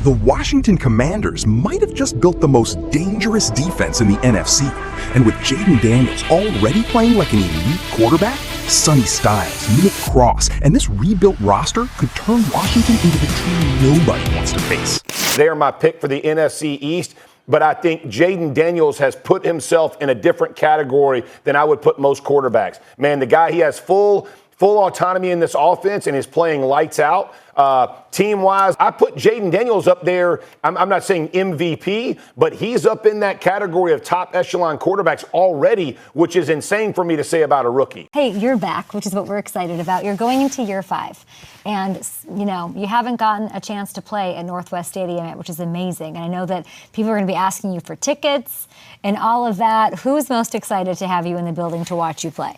The Washington Commanders might have just built the most dangerous defense in the NFC. And with Jaden Daniels already playing like an elite quarterback, Sonny Styles, Nick Cross, and this rebuilt roster could turn Washington into the team nobody wants to face. They are my pick for the NFC East, but I think Jaden Daniels has put himself in a different category than I would put most quarterbacks. Man, the guy, he has full autonomy in this offense and is playing lights out. Team-wise, I put Jaden Daniels up there. I'm not saying MVP, but he's up in that category of top echelon quarterbacks already, which is insane for me to say about a rookie. Hey, you're back, which is what we're excited about. You're going into year 5. And, you know, you haven't gotten a chance to play at Northwest Stadium yet, which is amazing. And I know that people are going to be asking you for tickets and all of that. Who's most excited to have you in the building to watch you play?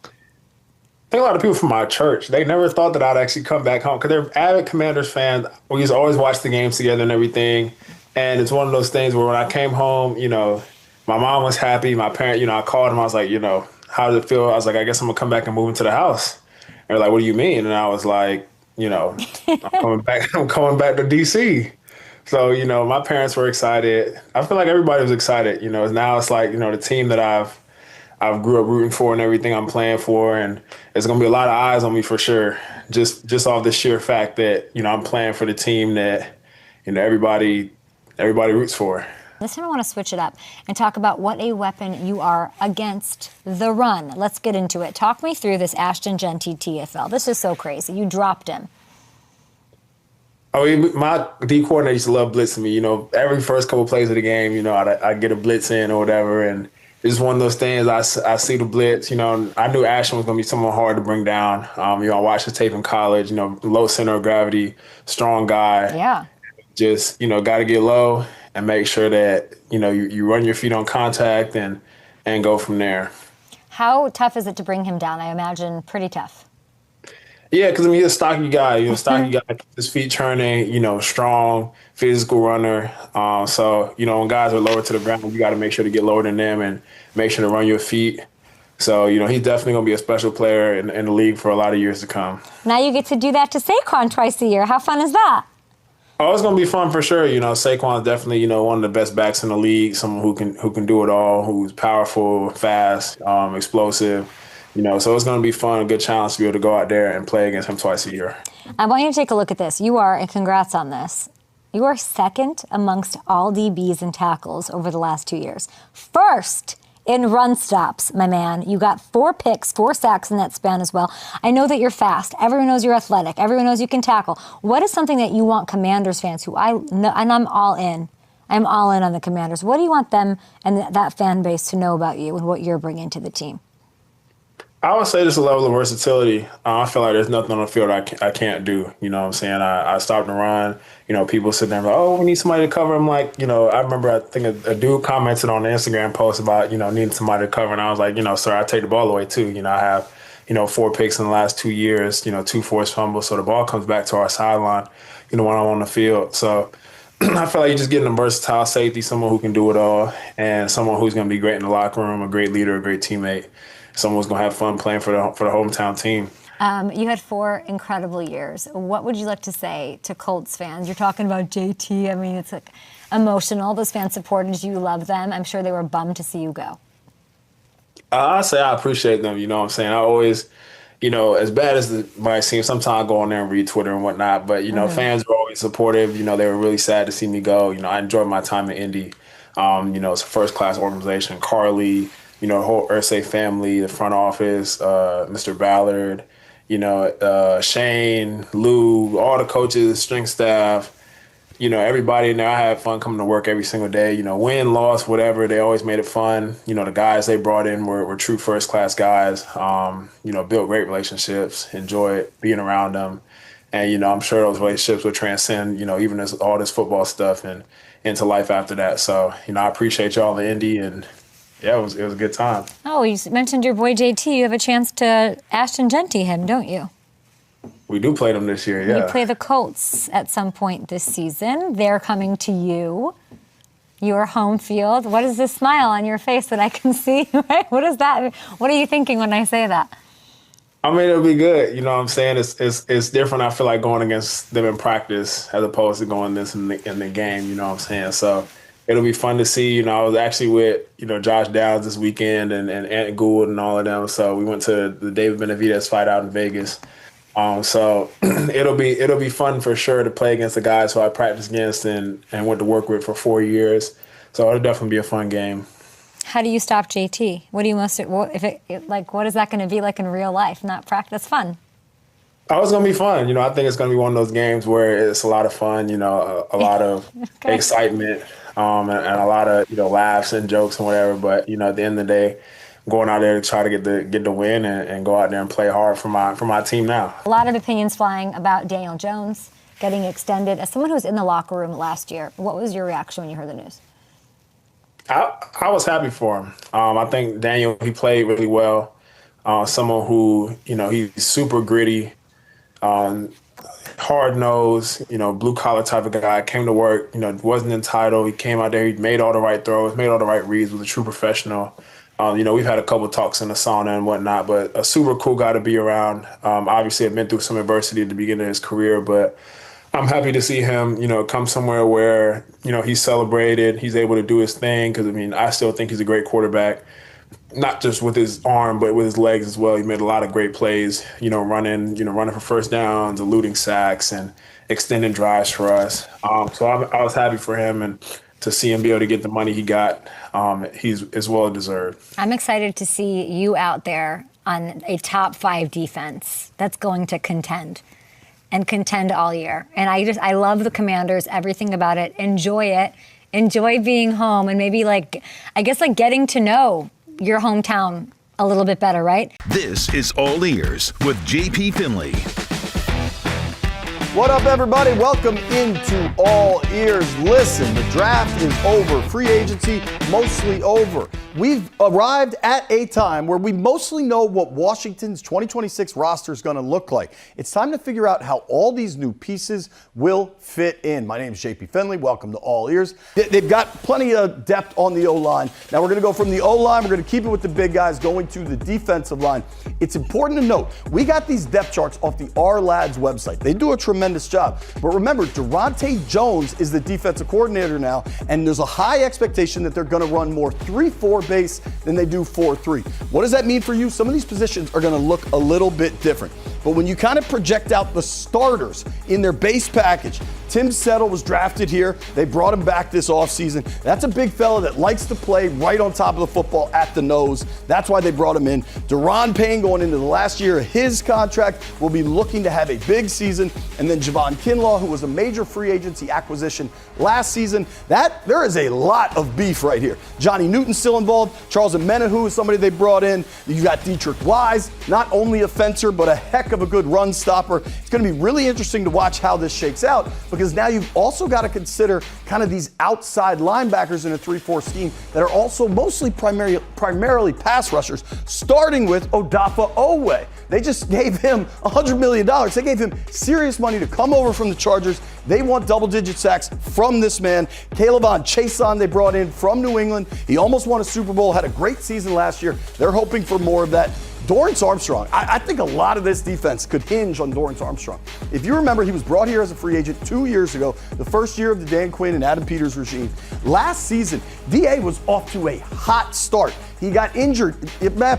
I think a lot of people from my church, they never thought that I'd actually come back home because they're avid Commanders fans. We used to always watch the games together and everything. And it's one of those things where when I came home, you know, my mom was happy. My parent, you know, I called them. I was like, you know, how does it feel? I was like, I guess I'm going to come back and move into the house. And they're like, what do you mean? And I was like, you know, I'm coming back to D.C. So, you know, my parents were excited. I feel like everybody was excited. You know, now it's like, you know, the team that I've grew up rooting for and everything I'm playing for, and there's going to be a lot of eyes on me for sure, just off the sheer fact that, you know, I'm playing for the team that, you know, everybody roots for. This time I want to switch it up and talk about what a weapon you are against the run. Let's get into it. Talk me through this Ashton Jeanty TFL. This is so crazy. You dropped him. Oh, my D coordinator used to love blitzing me. You know, every first couple plays of the game, you know, I get a blitz in or whatever, and it's one of those things. I see the blitz. You know, I knew Ashton was going to be someone hard to bring down. You know, I watched his tape in college. You know, low center of gravity, strong guy. Yeah. Just, you know, got to get low and make sure that, you know, you run your feet on contact and go from there. How tough is it to bring him down? I imagine pretty tough. Yeah, because I mean, he's a stocky guy. You know, stocky guy, his feet turning. You know, strong, physical runner. So you know, when guys are lower to the ground, you got to make sure to get lower than them and make sure to run your feet. So you know, he's definitely gonna be a special player in the league for a lot of years to come. Now you get to do that to Saquon twice a year. How fun is that? Oh, it's gonna be fun for sure. You know, Saquon's definitely, you know, one of the best backs in the league. Someone who can do it all. Who's powerful, fast, explosive. You know, so it's going to be fun, a good challenge to be able to go out there and play against him twice a year. I want you to take a look at this. You are, and congrats on this, you are second amongst all DBs and tackles over the last 2 years. First in run stops, my man. You got 4 picks, 4 sacks in that span as well. I know that you're fast. Everyone knows you're athletic. Everyone knows you can tackle. What is something that you want Commanders fans who I know, and I'm all in. I'm all in on the Commanders. What do you want them and that fan base to know about you and what you're bringing to the team? I would say just a level of versatility. I feel like there's nothing on the field I can't do. You know what I'm saying? I stopped and run. You know, people sitting there like, oh, we need somebody to cover. I'm like, you know, I remember I think a dude commented on the Instagram post about, you know, needing somebody to cover. And I was like, you know, sir, I take the ball away too. You know, I have, you know, 4 picks in the last 2 years, you know, 2 forced fumbles. So the ball comes back to our sideline, you know, when I'm on the field. So I feel like you're just getting a versatile safety, someone who can do it all, and someone who's going to be great in the locker room, a great leader, a great teammate. Someone's going to have fun playing for the hometown team. You had 4 incredible years. What would you like to say to Colts fans? You're talking about JT. I mean, it's like emotional. Those fans supported you, love them. I'm sure they were bummed to see you go. I say I appreciate them. You know what I'm saying? I always, you know, as bad as it might seem, sometimes I go on there and read Twitter and whatnot. But, you know, fans are always supportive. You know, they were really sad to see me go. You know, I enjoyed my time in Indy. You know, it's a first-class organization. Carly, you know, the whole Irsay family, the front office, Mr. Ballard, you know, Shane, Lou, all the coaches, strength staff, you know, everybody in there. I had fun coming to work every single day. You know, win, loss, whatever, they always made it fun. You know, the guys they brought in were true first-class guys, you know, built great relationships, enjoyed being around them. And, you know, I'm sure those relationships will transcend, you know, even all this football stuff and into life after that. So, you know, I appreciate y'all in Indy, and yeah, it was a good time. Oh, you mentioned your boy JT. You have a chance to Ashton Jeanty him, don't you? We do play them this year, yeah. You play the Colts at some point this season. They're coming to you, your home field. What is this smile on your face that I can see? What is that? What are you thinking when I say that? I mean, it'll be good. You know what I'm saying? It's different. I feel like going against them in practice as opposed to going this in the game. You know what I'm saying? So it'll be fun to see. You know, I was actually with, Josh Downs this weekend and Ant Gould and all of them. So we went to the David Benavidez fight out in Vegas. So it'll be fun for sure to play against the guys who I practiced against and went to work with for 4 years. So it'll definitely be a fun game. How do you stop JT? What is that going to be like in real life? Not practice, fun. Oh, it's going to be fun. I think it's going to be one of those games where it's a lot of fun, a lot of Okay. excitement, and a lot of, laughs and jokes and whatever. But, at the end of the day, I'm going out there to try to get the win and go out there and play hard for my team now. A lot of opinions flying about Daniel Jones getting extended. As someone who was in the locker room last year, what was your reaction when you heard the news? I was happy for him. I think Daniel, he played really well. Someone who, he's super gritty, hard-nosed, blue-collar type of guy. Came to work, wasn't entitled. He came out there, he made all the right throws, made all the right reads, was a true professional. We've had a couple talks in the sauna and whatnot, but a super cool guy to be around. Obviously, I've been through some adversity at the beginning of his career, but I'm happy to see him, come somewhere where, he's celebrated, he's able to do his thing. Because, I still think he's a great quarterback, not just with his arm, but with his legs as well. He made a lot of great plays, running for first downs, eluding sacks, and extending drives for us. So I was happy for him, and to see him be able to get the money he got, he's as well deserved. I'm excited to see you out there on a top 5 defense that's going to contend all year. And I love the Commanders, everything about it. Enjoy it. Enjoy being home and maybe getting to know your hometown a little bit better, right? This is All Ears with JP Finley. What up, everybody? Welcome into All Ears. Listen, the draft is over. Free agency mostly over. We've arrived at a time where we mostly know what Washington's 2026 roster is going to look like. It's time to figure out how all these new pieces will fit in. My name is JP Finley. Welcome to All Ears. They've got plenty of depth on the O-line. Now we're going to go from the O-line. We're going to keep it with the big guys going to the defensive line. It's important to note, we got these depth charts off the R-Lads website. They do a tremendous job. But remember, Daron Jones is the defensive coordinator now, and there's a high expectation that they're going to run more 3-4 base than they do 4-3. What does that mean for you? Some of these positions are going to look a little bit different. But when you kind of project out the starters in their base package, Tim Settle was drafted here. They brought him back this offseason. That's a big fella that likes to play right on top of the football at the nose. That's why they brought him in. Daron Payne, going into the last year of his contract, will be looking to have a big season. And then Javon Kinlaw, who was a major free agency acquisition last season. There is a lot of beef right here. Johnny Newton's still involved. Charles Omenihu is somebody they brought in. You got Dietrich Wise, not only a fencer, but a heck of a good run stopper. It's going to be really interesting to watch how this shakes out, because now you've also got to consider kind of these outside linebackers in a 3-4 scheme that are also mostly primarily pass rushers, starting with Odafe Oweh. They just gave him $100 million. They gave him serious money to come over from the Chargers. They want double-digit sacks from this man. Calebon Chason they brought in from New England. He almost won a Super Bowl, had a great season last year. They're hoping for more of that. Dorance Armstrong, I think a lot of this defense could hinge on Dorance Armstrong. If you remember, he was brought here as a free agent 2 years ago, the first year of the Dan Quinn and Adam Peters regime. Last season, DA was off to a hot start. He got injured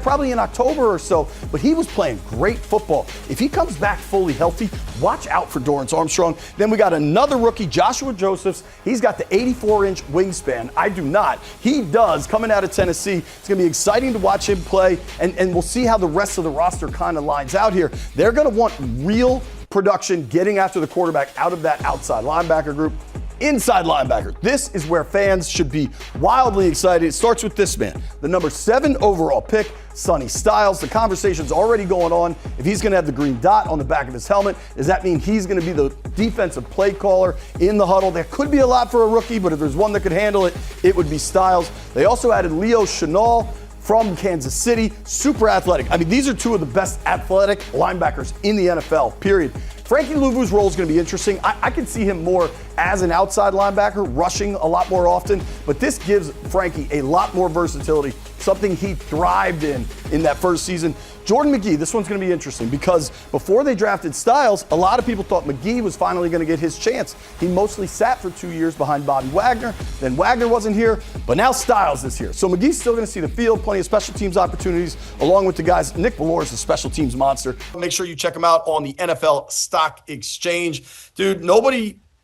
probably in October or so, but he was playing great football. If he comes back fully healthy, watch out for Dorance Armstrong. Then we got another rookie, Joshua Josephs. He's got the 84-inch wingspan. I do not. He does, coming out of Tennessee. It's going to be exciting to watch him play, and we'll see how the rest of the roster kind of lines out here. They're going to want real production getting after the quarterback out of that outside linebacker group. Inside linebacker. This is where fans should be wildly excited. It starts with this man, the number 7 overall pick, Sonny Styles. The conversation's already going on. If he's going to have the green dot on the back of his helmet, does that mean he's going to be the defensive play caller in the huddle? There could be a lot for a rookie, but if there's one that could handle it, it would be Styles. They also added Leo Chenal from Kansas City, super athletic. I mean, these are two of the best athletic linebackers in the NFL, period. Frankie Louvu's role is going to be interesting. I can see him more as an outside linebacker, rushing a lot more often, but this gives Frankie a lot more versatility something he thrived in that first season. Jordan McGee, this one's going to be interesting because before they drafted Styles, a lot of people thought McGee was finally going to get his chance. He mostly sat for 2 years behind Bobby Wagner. Then Wagner wasn't here, but now Styles is here. So McGee's still going to see the field, plenty of special teams opportunities, along with the guys. Nick Bellore is a special teams monster. Make sure you check him out on the NFL Stock Exchange. Dude,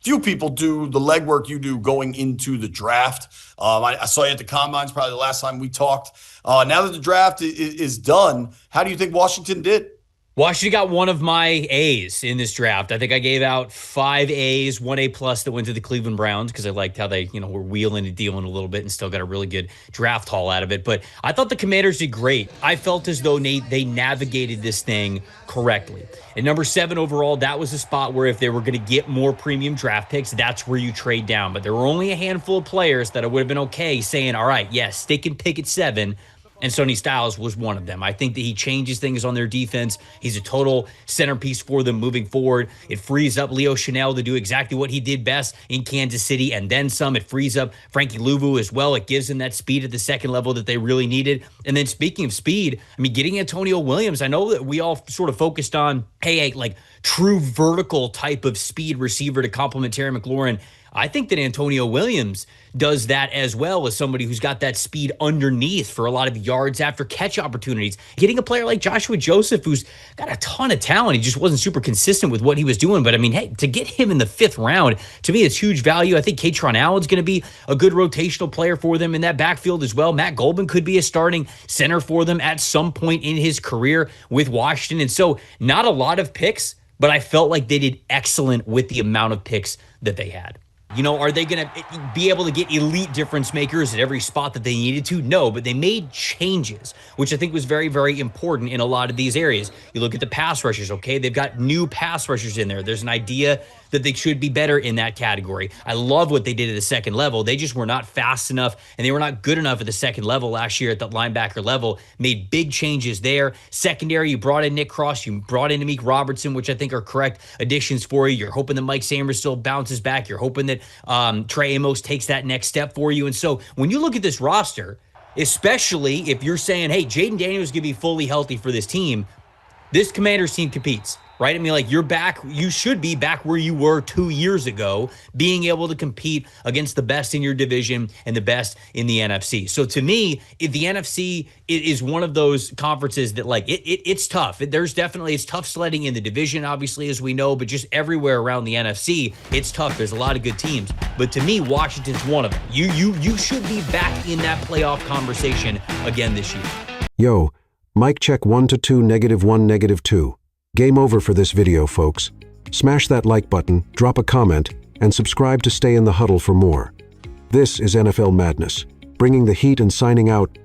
few people do the legwork you do going into the draft. I saw you at the Combines probably the last time we talked. Now that the draft is done, how do you think Washington did? Washington got one of my A's in this draft. I think I gave out 5 A's, 1 A+ that went to the Cleveland Browns because I liked how they, were wheeling and dealing a little bit and still got a really good draft haul out of it. But I thought the Commanders did great. I felt as though they navigated this thing correctly. At number 7 overall, that was a spot where if they were going to get more premium draft picks, that's where you trade down. But there were only a handful of players that I would have been okay saying, all right, yes, stick and pick at 7. And Sonny Styles was one of them. I think that he changes things on their defense. He's a total centerpiece for them moving forward. It frees up Leo Chanel to do exactly what he did best in Kansas City and then some. It frees up Frankie Louvu as well. It gives him that speed at the second level that they really needed. And then speaking of speed, getting Antonio Williams, I know that we all sort of focused on, like true vertical type of speed receiver to complement Terry McLaurin. I think that Antonio Williams does that as well as somebody who's got that speed underneath for a lot of yards after catch opportunities. Getting a player like Joshua Joseph, who's got a ton of talent, he just wasn't super consistent with what he was doing. But hey, to get him in the 5th round, to me, it's huge value. I think Katron Allen's going to be a good rotational player for them in that backfield as well. Matt Goldman could be a starting center for them at some point in his career with Washington. And so not a lot of picks, but I felt like they did excellent with the amount of picks that they had. Are they going to be able to get elite difference makers at every spot that they needed to? No, but they made changes, which I think was very, very important in a lot of these areas. You look at the pass rushers, okay? They've got new pass rushers in there. There's an idea that they should be better in that category. I love what they did at the second level. They just were not fast enough, and they were not good enough at the second level last year at the linebacker level. Made big changes there. Secondary, you brought in Nick Cross. You brought in Amik Robertson, which I think are correct additions for you. You're hoping that Mike Sanders still bounces back. You're hoping that Trey Amos takes that next step for you. And so when you look at this roster, especially if you're saying, hey, Jaden Daniels is going to be fully healthy for this team, this Commanders team competes, right? you're back, you should be back where you were 2 years ago, being able to compete against the best in your division and the best in the NFC. So to me, if the NFC is one of those conferences that it's tough. It's tough sledding in the division, obviously, as we know, but just everywhere around the NFC, it's tough. There's a lot of good teams. But to me, Washington's one of them. You should be back in that playoff conversation again this year. Yo, mic check 1 to 2, -1, -2. Game over for this video, folks. Smash that like button, drop a comment, and subscribe to stay in the huddle for more. This is NFL Madness, bringing the heat and signing out.